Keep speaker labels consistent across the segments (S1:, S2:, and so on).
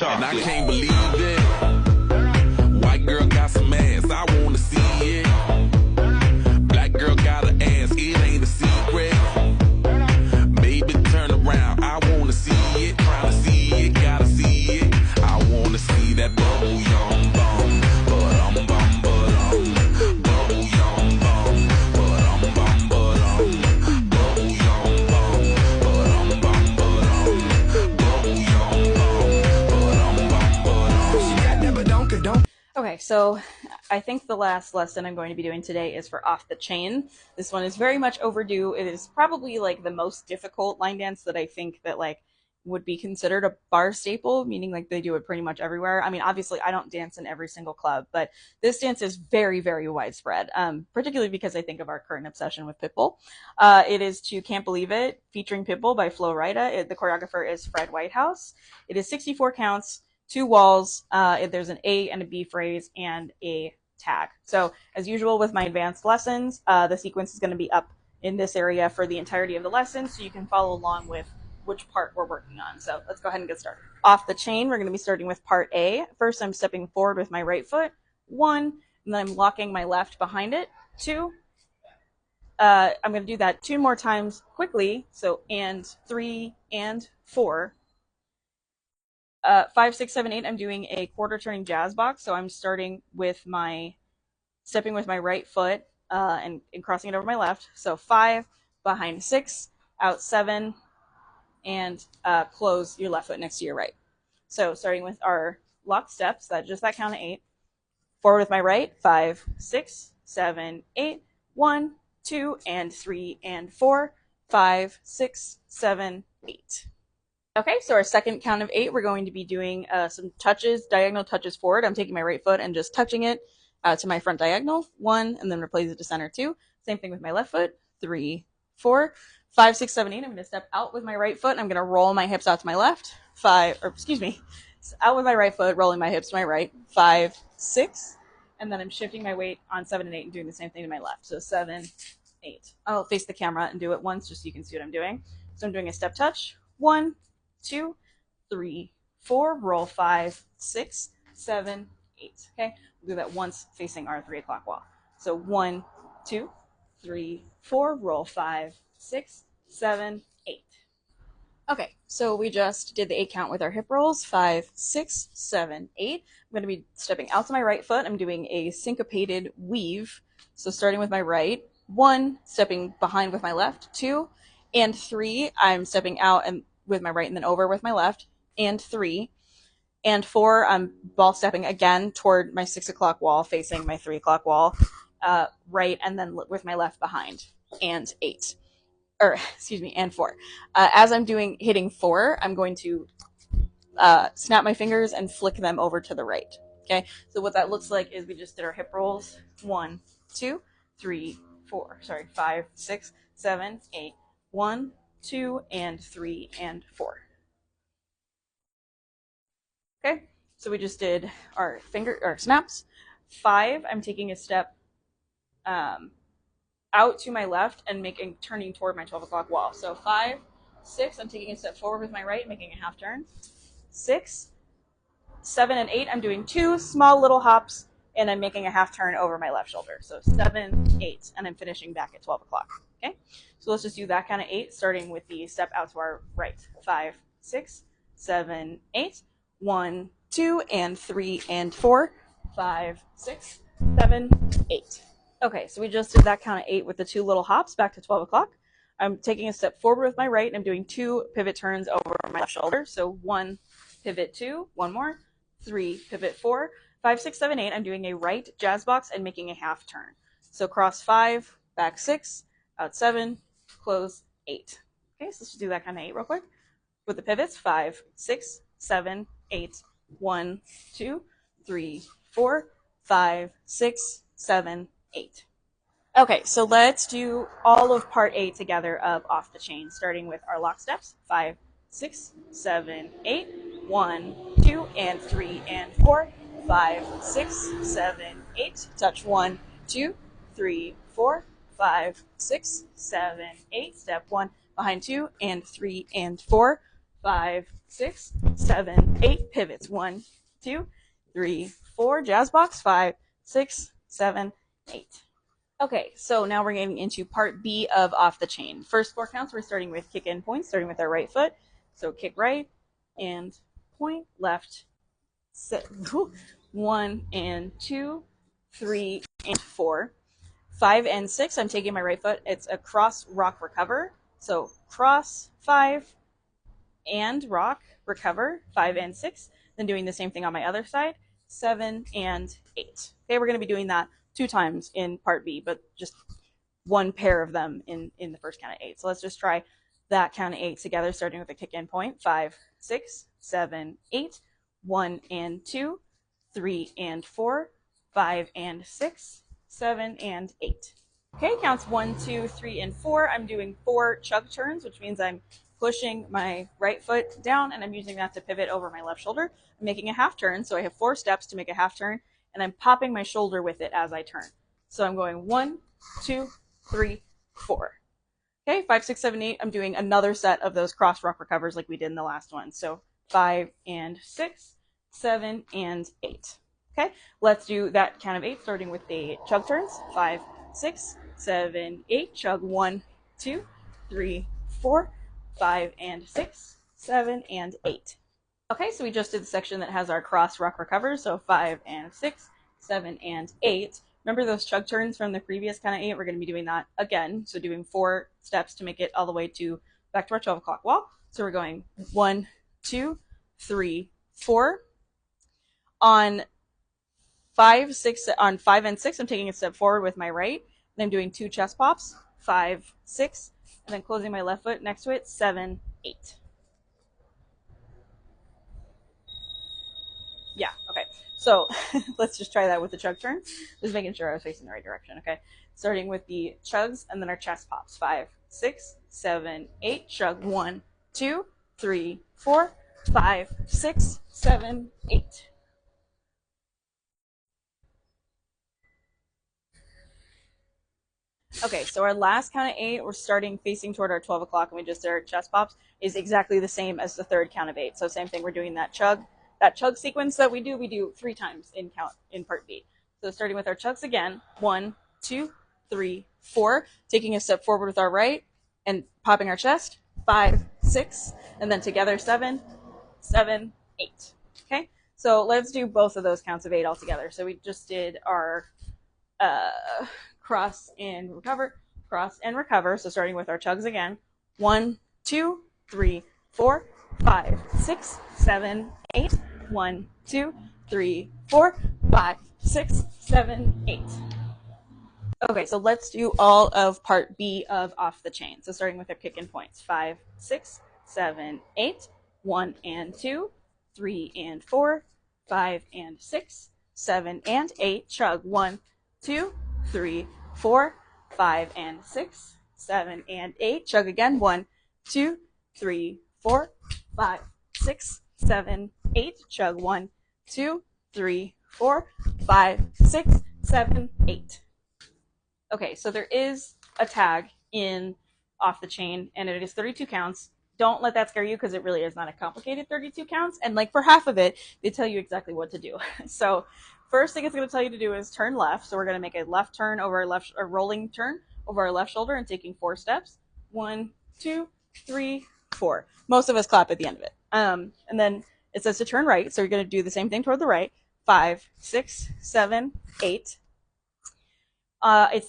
S1: And I can't believe it. White girl got some ass, I wanna see it. Black girl got an ass, it ain't a secret. Baby, turn around, I wanna see it. Tryna see it, gotta see it. I wanna see that bubble yum bum. But bubble yum bum. But bubble yum bum. But bubble yum bum.
S2: Okay, so I think the last lesson I'm going to be doing today is for Off the Chain. This one is very much overdue. It is probably like the most difficult line dance that I think that like would be considered a bar staple, meaning like they do it pretty much everywhere. I mean, obviously I don't dance in every single club, but this dance is very, very widespread, particularly because I think of our current obsession with Pitbull. It is to Can't Believe It, featuring Pitbull by Rida. The choreographer is Whitehouse. It is 64 counts, 2 walls, there's an A and a B phrase and a tag. So as usual with my advanced lessons, the sequence is going to be up in this area for the entirety of the lesson, so you can follow along with which part we're working on. So let's go ahead and get started. Off the chain, we're going to be starting with part A. First, I'm stepping forward with my right foot, 1, and then I'm locking my left behind it, 2. I'm going to do that 2 more times quickly, so and 3 and 4. 5, 6, 7, 8, I'm doing a quarter turning jazz box. So I'm starting with stepping with my right foot and crossing it over my left. So 5, behind 6, out 7, and close your left foot next to your right. So starting with our locked steps, that count of 8. Forward with my right, 5, 6, 7, 8, 1, 2, and 3, and 4, 5, 6, 7, 8. Okay, so our second count of 8, we're going to be doing some touches, diagonal touches forward. I'm taking my right foot and just touching it to my front diagonal, 1, and then replace it to center, 2. Same thing with my left foot, 3, 4, 5, 6, 7, 8. I'm going to step out with my right foot, and I'm going to roll my hips out to my left, out with my right foot, rolling my hips to my right, 5, 6, and then I'm shifting my weight on 7 and 8 and doing the same thing to my left. So 7, 8. I'll face the camera and do it once just so you can see what I'm doing. So I'm doing a step touch, 1, 2, 3, 4, roll 5, 6, 7, 8. Okay, we'll do that once facing our 3 o'clock wall. So 1, 2, 3, 4, roll 5, 6, 7, 8. Okay, so we just did the 8 count with our hip rolls, 5, 6, 7, 8. I'm going to be stepping out to my right foot. I'm doing a syncopated weave. So starting with my right, 1, stepping behind with my left, 2, and 3, I'm stepping out and with my right and then over with my left, and 3, and 4, I'm ball stepping again toward my 6 o'clock wall facing my 3 o'clock wall, right, and then with my left behind, and 8, and 4. As I'm hitting 4, I'm going to snap my fingers and flick them over to the right. Okay, so what that looks like is we just did our hip rolls, 1, 2, 3, 4, 5, 6, 7, 8, 1, 2, and 3, and 4. Okay, so we just did our snaps. 5, I'm taking a step out to my left and turning toward my 12 o'clock wall. So 5, 6, I'm taking a step forward with my right, making a half turn. 6, 7, and 8, I'm doing 2 small little hops, and I'm making a half turn over my left shoulder. So 7, 8, and I'm finishing back at 12 o'clock. Okay, so let's just do that kind of 8, starting with the step out to our right. 5, 6, 7, 8, 1, 2, and 3, and 4, 5, 6, 7, 8. Okay, so we just did that count of 8 with the 2 little hops back to 12 o'clock. I'm taking a step forward with my right, and I'm doing 2 pivot turns over my left shoulder. So 1, pivot 2, 1 more, 3, pivot 4, 5, 6, 7, 8. I'm doing a right jazz box and making a half turn. So cross 5, back 6, out 7, close 8. Okay, so let's just do that kind of 8 real quick. With the pivots, 5, 6, 7, 8, 1, 2, 3, 4, 5, 6, 7, 8. Okay, so let's do all of part A together of Off the Chain, starting with our lock steps, 5, 6, 7, 8, 1, 2, and 3, and 4, 5, 6, 7, 8, touch 1, 2, 3, 4, 5, 6, 7, 8, step 1, behind 2, and 3, and 4, 5, 6, 7, 8 pivots. 1, 2, 3, 4. Jazz box. 5, 6, 7, 8. Okay, so now we're getting into part B of off the chain. First 4 counts, we're starting with kick in points, starting with our right foot. So kick right and point, left, 1 and 2, 3 and 4. 5 and 6, I'm taking my right foot. It's a cross, rock, recover. So cross, 5, and rock, recover, 5 and 6. Then doing the same thing on my other side, 7 and 8. Okay, we're going to be doing that 2 times in part B, but just one pair of them in the first count of 8. So let's just try that count of 8 together, starting with a kick in point. 5, 6, 7, 8. 1 and 2, 3 and 4, 5 and 6, 7 and 8. Okay, counts 1, 2, 3, and 4. I'm doing 4 chug turns, which means I'm pushing my right foot down and I'm using that to pivot over my left shoulder. I'm making a half turn, so I have 4 steps to make a half turn, and I'm popping my shoulder with it as I turn. So I'm going 1, 2, 3, 4. Okay, 5, 6, 7, 8. I'm doing another set of those cross rock recovers like we did in the last one. So 5 and 6, 7 and 8. Okay, let's do that count of 8, starting with the chug turns. 5, 6, 7, 8. Chug 1, 2, 3, 4, 5 and 6, 7 and 8. Okay, so we just did the section that has our cross rock recovers. So 5 and 6, 7 and 8. Remember those chug turns from the previous count of 8? We're going to be doing that again. So doing 4 steps to make it all the way to back to our 12 o'clock wall. So we're going 1, 2, 3, 4. On 5, 6, on 5 and 6, I'm taking a step forward with my right. Then I'm doing 2 chest pops. 5, 6, and then closing my left foot next to it. 7, 8. Yeah, okay. So let's just try that with the chug turn. Just making sure I was facing the right direction, okay? Starting with the chugs and then our chest pops. 5, 6, 7, 8. Chug 1, 2, 3, 4, 5, 6, 7, 8. Okay, so our last count of 8, we're starting facing toward our 12 o'clock, and we just did our chest pops, is exactly the same as the third count of 8. So same thing, we're doing that chug sequence that we do 3 times in part B. So starting with our chugs again, 1, 2, 3, 4, taking a step forward with our right and popping our chest, 5, 6, and then together 7, 7, 8. Okay, so let's do both of those counts of 8 all together. So we just did our cross and recover, cross and recover. So starting with our chugs again, 1, 2, 3, 4, 5, 6, 7, 8. 1, 2, 3, 4, 5, 6, 7, 8. Okay, so let's do all of part B of off the chain. So starting with our kick in points. 5, 6, 7, 8. 1 and 2, 3 and 4, 5 and 6, 7 and 8. Chug 1, 2, 3, 4, 5 and 6, 7 and 8. Chug again. 1, 2, 3, 4, 5, 6, 7, 8. Chug 1, 2, 3, 4, 5, 6, 7, 8. Okay, so there is a tag in off the chain, and it is 32 counts. Don't let that scare you, because it really is not a complicated 32 counts. And like for half of it, they tell you exactly what to do. So first thing it's going to tell you to do is turn left. So we're going to make a left turn over our left, a rolling turn over our left shoulder, and taking 4 steps. 1, 2, 3, 4. Most of us clap at the end of it. And then it says to turn right. So you're going to do the same thing toward the right. 5, 6, 7, 8.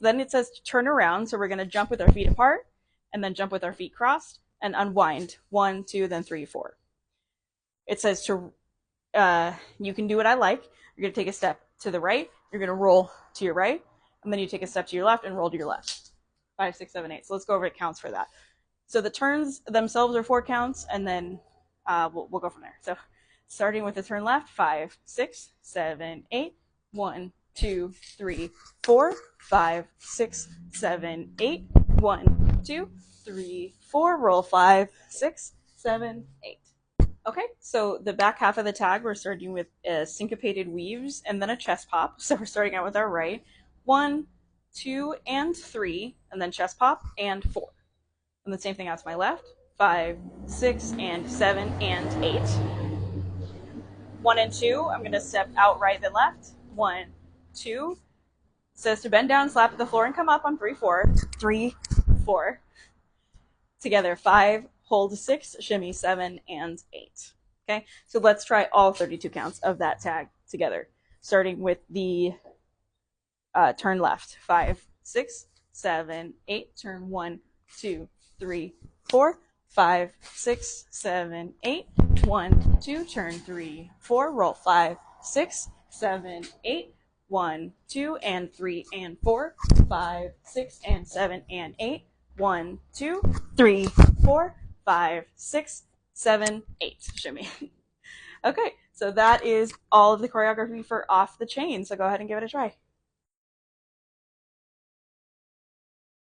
S2: Then it says to turn around. So we're going to jump with our feet apart, and then jump with our feet crossed, and unwind. 1, 2, then 3, 4. It says to, you can do what I like. You're going to take a step to the right. You're going to roll to your right, and then you take a step to your left and roll to your left. 5, 6, 7, 8. So let's go over the counts for that. So the turns themselves are 4 counts, and then we'll go from there. So starting with the turn left, 5, 6, 7, 8. 1, 2, 3, 4, 5, 6, 7, 8. 1, 2, 3, 4. Roll 5, 6, 7, 8. Okay, so the back half of the tag, we're starting with syncopated weaves and then a chest pop. So we're starting out with our right. 1, 2, and 3, and then chest pop, and 4. And the same thing out to my left. 5, 6, and 7, and 8. 1 and 2, I'm going to step out right then left. 1, 2. Says to bend down, slap at the floor, and come up on 3, 4. 3, 4. Together, 5, hold 6, shimmy 7, and 8. Okay, so let's try all 32 counts of that tag together, starting with the turn left. 5, 6, 7, 8. Turn 1, 2, 3, 4. 5, 6, 7, 8. 1, 2. Turn 3, 4. Roll 5, 6, 7, 8. 1, 2, and 3, and 4. 5, 6, and 7, and 8. 1, 2, 3, 4, 5, 6, 7, 8. Shimmy. Okay, so that is all of the choreography for Off the Chain. So go ahead and give it a try.